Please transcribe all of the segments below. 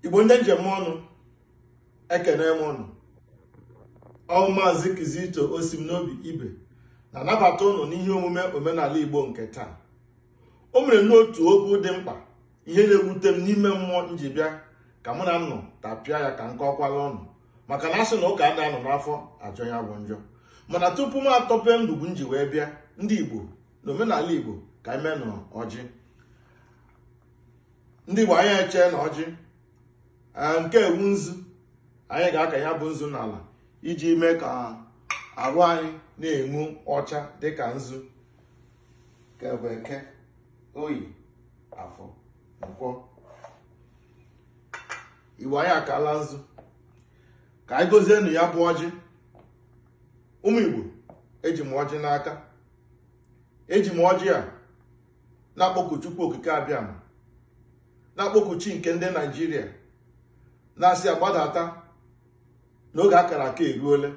Igbo ndị njem ọnụ ekene m ọnụ. Ọ Maazị Kizito Osimnobi Ibe na-anabata ụnụ n'ihe omume omenala Igbo nke taa. O mere n'otu okwu dị mkpa, ihe na-ewute m n'ime mmụọ nji bịa ka mụ na nnụ tapịa ya ka nkọkwala ọnụ, maka na asị na ụka a na-anọ n'afọ ajọ ya bụ njọ. Mana tupu m atọpe ndugwu nji wee bịa, ndị Igbo na omenala Igbo ka ime nọ ọjị. Ndị Igbo anyị eche na ọjị nke ewu nzu, anyị ga-aka ya bụ nzu n'ala iji mee ka arụ anyị na-enwu ọcha dịka nzu. Eke, Oyi, Afọ, Nkwọ. Igbo anyị akala nzu ka anyị gozienụ ya bụ ọjị. Ụmụ Igbo, eji m ọjị n'aka. Eji m ọjị a na-akpọku Chukwu okike abịama, na-akpọku chi nke ndị Naịjirịa, na-asị agbadata n'oge akara aka eruole.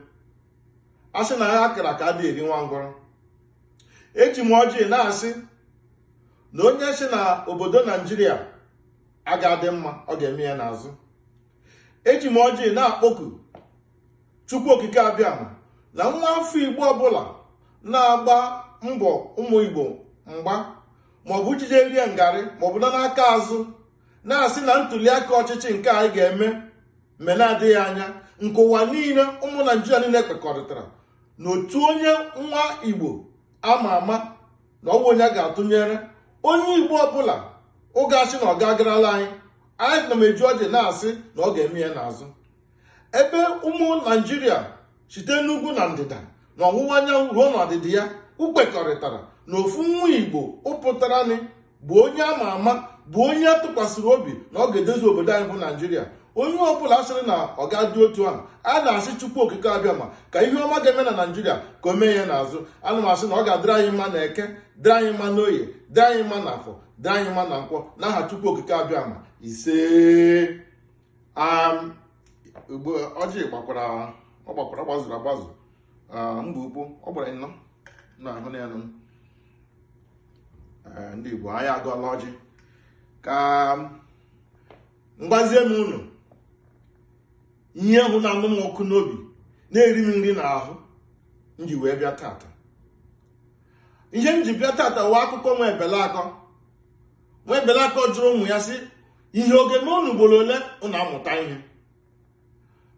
Asị na ya akara aka adịghị eri nwa ngwọrọ. Eji m ọjị na-asị na onye si na obodo Naịjirịa aga-adị mma, ọ ga-eme ya n'azụ. Eji m ọjị na-akpọku Chukwu okike abịama na nwa afọ Igbo ọbụla na-agba mbọ ụmụ Igbo mgba, maọbụ jide rie ngarị, maọbụ n'aka azụ, na-asị na ntụliaka ọchịchị nke anyị ga-eme mgbe na-adịghị anya, nke ụwa niile, ụmụ Naịjirịa niile kpekọrịtara n'otu onye nwa Igbo ama ama na ọnwa onye ga-atụnyere onye Igbo ọbụla oge asị na ọ ga-agarala anyị na m eji ọjị na-asị na ọ ga-eme ya n'azụ. Ebe ụmụ Naịjirịa site n'ugwu na ndịda na ọwụwa anyanwụ ruo n'ọdịda ya ukpekọrịtara na ofu nwa Igbo ụpụtarani bụ onye ama ama, bụ onye atụkwasịrị obi na ọ ga-edozi obodo anyị bụ Naịjirịa. Onye ọbụla asịrị na ọ ga-adị otu ahụ, a na-asị Chukwu okike abịama ka ihe ọma ga-eme na Naịjirịa ka o mee ya n'azụ. Ana m asị na ọ ga-adịrị anyị mma na Eke, dịrị anyị mma n'Oye, dịrị anyị mma na Afọ, dịrị anyị mma na Nkwọ, n'aha Chukwu okike abịama. Ise. Igbo ọjị gbakwara, ọ gbakwara, gbazuru agbazu. Mba ukwu ọ gbara nnọọ na-ahụ na ya nọ. Ndị Igbo anyị agọla ọjị ka mgbazie m unu ihe hụ na anụ m ọkụ n'obi, na-eri m nri n'ahụ, m ji wee bịa tata. Ihe m ji bịa tata wee akụkọ nwa ebelakọ. Nwa ebelakọ jụrụ ụmụ ya sị, ihe oge me unu ugboro ole unu amụta ihe?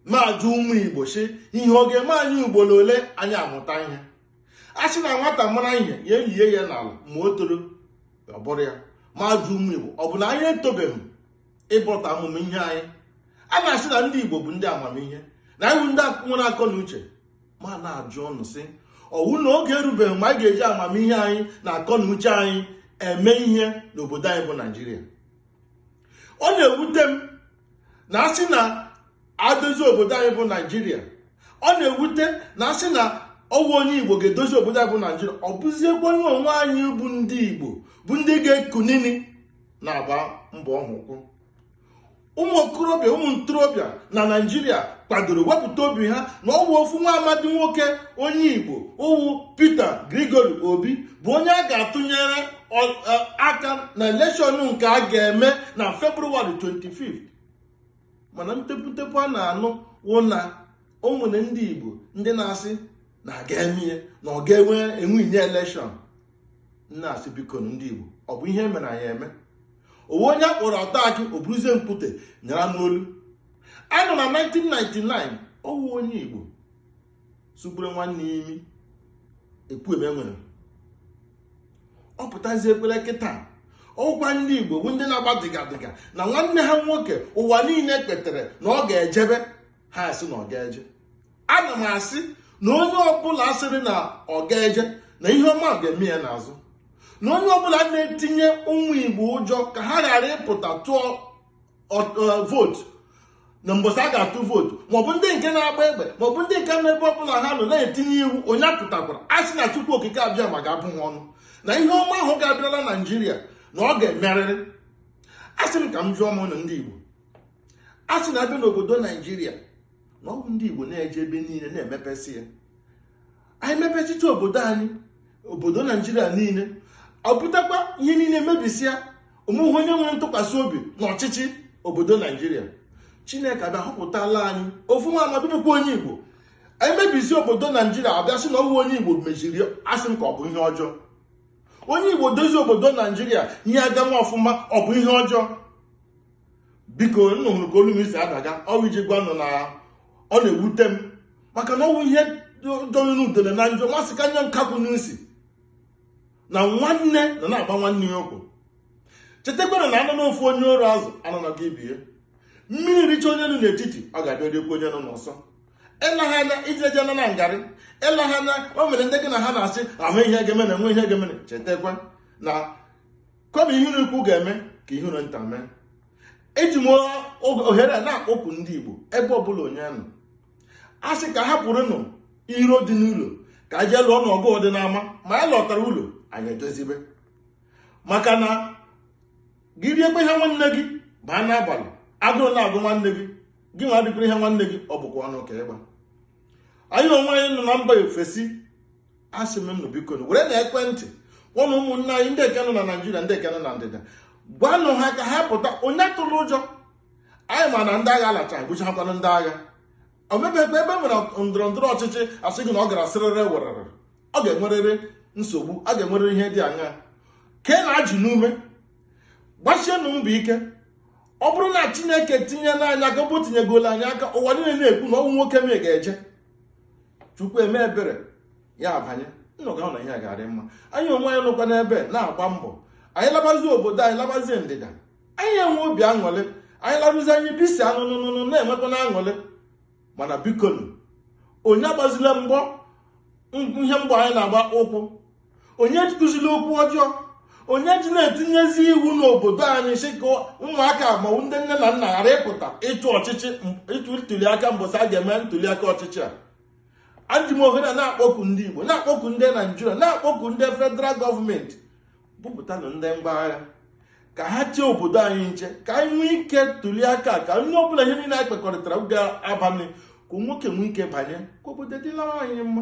Ma jụ ụmụ Igbo sị, ihe oge me anyị ugboro ole anyị amụta ihe? A sị na nwata mara ihe ya eyie ya n'ala ma o toro ọ bụrụ ya. Ma jụ ụmụ Igbo, ọ bụ na anyị etobeghị ịbọta amụmụ ihe anyị? A na-asị na ndị Igbo bụ ndị amamihe, na anyị bụ ndị nwere akọ na uche. Ma na-ajụ ọnụ sị, ọwụ na oge erubeghị mgbe anyị ga-eji amamihe anyị na akọ na uche anyị eme ihe n'obodo anyị bụ Naịjirịa. Ọ na-ewute m na asị na adozi obodo anyị bụ Naịjirịa. Ọ na-ewute na asị na ọwụ onye Igbo ga-edozi obodo anyị bụ Naịjirịa. Ọ bụziekwa onwe anyị bụ ndị Igbo bụ ndị ga-ekunini na-agba mbọ ọhụkwụ. Ụmụ okorobịa, ụmụ ntorobịa na Naịjirịa kwadoro wepụta obi ha na ọ bụ ofu nwa amadi nwoke onye Igbo, owu Peter Gregory Obi, bụ onye a ga-atụnyere aka na elekshọn nke a ga-eme na February 25. Mana ntepụtepụ a na-anụ wụ na ụmụnne ndị Igbo ndị na-asị na aga eme na ọ ga-enwe enwe elekshọn. Na-asị biko ndị Igbo, ọ bụ ihe mere anyị eme? Owe onye akpọrọ ọta akị o buruzie mpute nyara n'olu. Anọ na 1999, ọwụ onye Igbo sugburu nwanne ya imi ekwu eme nwere. Ọ pụtazie ekpere kịta, ọgwa ndị Igbo bụ ndị na-agba dịgadịga na nwanne ha nwoke ụwa niile kpetere na ọ ga-ejebe, ha asị na ọ ga-eje. Ana m asị na onye ọbụla asịrị na ọ ga-eje na ihe ọma ga-eme ya n'azụ. Na onye ọbụla na-etinye ụmụ Igbo ụjọ ka ha ghara ịpụta tụọ vootu na mbọsị a ga-atụ vootu, maọbụ ndị nke na-agba egbe, maọbụ ndị nke n'ebe ọbụla ha nọ na-etinye iwu onye apụtakwara, a sị na Chukwu okike abịama ga-abụ ha ọnụ na ihe ọma ahụ ga-abịala Naịjirịa na ọ ga-emerịrị. A sị m ka m jụọ m ụnụ ndị Igbo, a sị na abịa n'obodo Naịjirịa na ọ bụ ndị Igbo na-eje ebe niile na-emepesị ya. Anyị mepesịta obodo anyị, obodo Naịjirịa niile, ọ pụtakwa ihe niile mebisịa, onweghị onye nwere ntụkwasị obi n'ọchịchị obodo Naijiria, Chineke abịa họpụtala anyị ofu nwa amadi bụkwa onye Igbo. Anyị mebisi obodo Naijiria abịa sị na ọwụ onye Igbo mejiri asị m ka ọ bụ ihe ọjọọ. Onye Igbo dozie obodo Naijiria ihe aganwa ọfụma ọ bụ ihe ọjọọ. Biko nnụnụ ka olu m isi adaga ọrụ iji gwa nọ na ọ na-ewute m maka na ọwụ ihe dọrọ n'udele na njọ masị ka nye nkakwu n'isi na nwanne na-agba nwanne ya okwu. Chetekwara na anọ n'ofu onye ọrụ azụ anọ na gị bie. Mmiri richa onye nọ n'etiti ọ ga-abịa riekwa onye nọ n'ọsọ. Ịlaha anya ijeje nọ na ngarị, ịlaha anya o mere ndị gị na ha na-asị ahụ ihe ga-eme na enwe ihe ga-eme. Chetakwa na kọma ihe ukwu ga-eme ka ihe nta mee. Eji m ohere a na-akpọpụ ndị Igbo ebe ọbụla onye nọ. A sị ka hapụrụnụ iro dị n'ụlọ ka a jee lụọ n'ọgụ dị n'ama, ma ya lọtara ụlọ anyị edozibe. Maka na gị riekwa ihe nwanne gị baa n'abalị, agụụ na-agụ nwanne gị, gị nwa dịkwara ihe nwanne gị ọ bụkwa ọnụ ka ịgba. Anyị onwe anyị nọ na mba ofesi, asị m nnụ biko were na ekwentị ụmụ ụmụnne anyị ndị eke nọ na Naijiria, ndị eke nọ na ndịda, gwanụ ha ka ha pụta. Onye tụrụ ụjọ, anyị ma na ndị agha alacha egbuchakwanụ ndị agha. Omebebe ebe nwere ndọrọ ndọrọ ọchịchị asị gị na ọ gara sịrịrị werere, ọ ga-enwerịrị nsogbu, a ga-enwerịrị ihe dị aṅaa. Ke na-ajụ n'ume, gbasienụ mbọ ike. Ọ bụrụ na Chineke tinye n'anya aka, bụ tinyegolo anyị aka, ụwa niile na-ekwu na ọnwụ nwoke m ga-eje, Chukwu eme ebere ya abanye, nnọga hụ na ihe ga-adị mma. Anyị onwe anyị nọkwa n'ebe na-agba mbọ, anyị labazie obodo anyị, labazie ndịda, anyị enwe obi aṅụrị, anyị larụzi anyị bisi anụnụnụ na-enwekwa na aṅụrị. Mana biko onye agbazila mgbọ ihe mgbọ anyị na-agba ụkwụ, onye kụziri okwu ọjọọ, onye ji na-etinyezi iwu n'obodo anyị sị ka ụmụaka ma ndị nne na nna ghara ịpụta ịtụ ọchịchị, ịtụ ntuli aka mbọsị a ga-eme ntuli aka ọchịchị a. Adị m ohere na-akpọku ndị Igbo, na-akpọku ndị Naijiria, na-akpọku ndị federal gọọmenti, bupụtanụ ndị mgbagha ka ha chee obodo anyị nche, ka anyị nwee ike tuli aka, ka onye ọbụla ihe niile anyị kpekọrịtara ga-abalị, ka nwoke nwee ike banye, ka obodo dịlara anyị mma.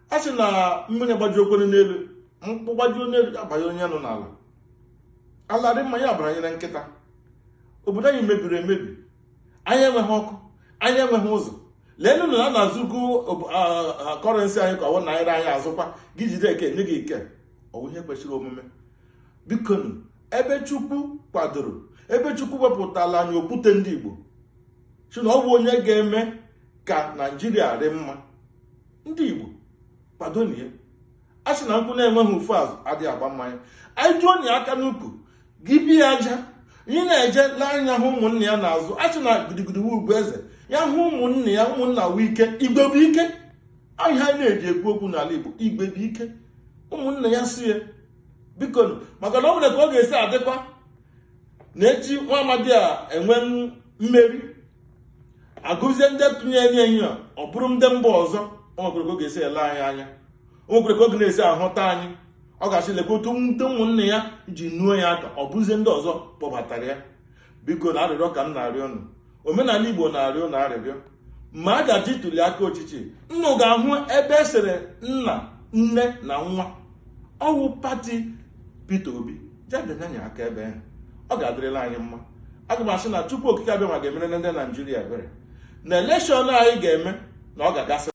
A sị na mmiri gbajuo okwere n'elu, mkpụ gbajuo n'elu abanye onye nọ n'ala. Ala dị mma ya abanyere nkịta. Obodo anyị mebiri emebi, anyị enweghị ọkụ, anyị enweghị ụzọ. Leenụ na a na-azụgo kọrensị anyị ka ọ naira anyị azụkwa, gị jide eke nye gị ike. Ọ bụ ihe kwesịrị omume. Biko ebe Chukwu kwadoro, ebe Chukwu wepụtala anyị okwute ndị Igbo, si na ọ bụ onye ga-eme ka Naijiria dị mma. Ndị Igbo kwado na ya. A sị na nkwụ na-enweghị ofu azụ adịghị agba mmanya. Anyị jụọ onye aka n'ukwu gị bie aja, ị na-eje n'anya hụ ụmụnne ya n'azụ. A sị na gidigidi ugwu eze ya hụ ụmụnne ya, ụmụnna wụ ike, igbe bụ ike. Anyị ha na-eji ekwu okwu n'ala Igbo, igbe bụ ike. Ụmụnne ya si ya biko, maka na ọ nwere ka ọ ga-esi adịkwa na echi nwa amadi a enwe mmeri, agụzie ndị tụnyere enyi a ọ bụrụ ndị mba ọzọ. O nwekwere ka ọ ga-esi ele anyị anya, o nwekwere ka ọ ga-esi ahụta anyị. Ọ ga-asị lekwa otu ndị ụmụnne ya ji nuo ya aka, ọ bụzie ndị ọzọ kpọbatara ya. Biko na arịrịọ ka m na-arịọ unu, omenala Igbo na-arịọ na arịrịọ, ma a ga-ji tuli aka ọchịchị, nnụ ga-ahụ ebe esere nna, nne na nwa. Ọwụ pati Peter Obi jebịanye aka ebe ahụ, ọ ga-adịrịla anyị mma. Aga m asị na Chukwu okike abịa ma ga-emere ndị Naijiria ebere na elekshọn anyị ga-eme, na ọ ga-agasị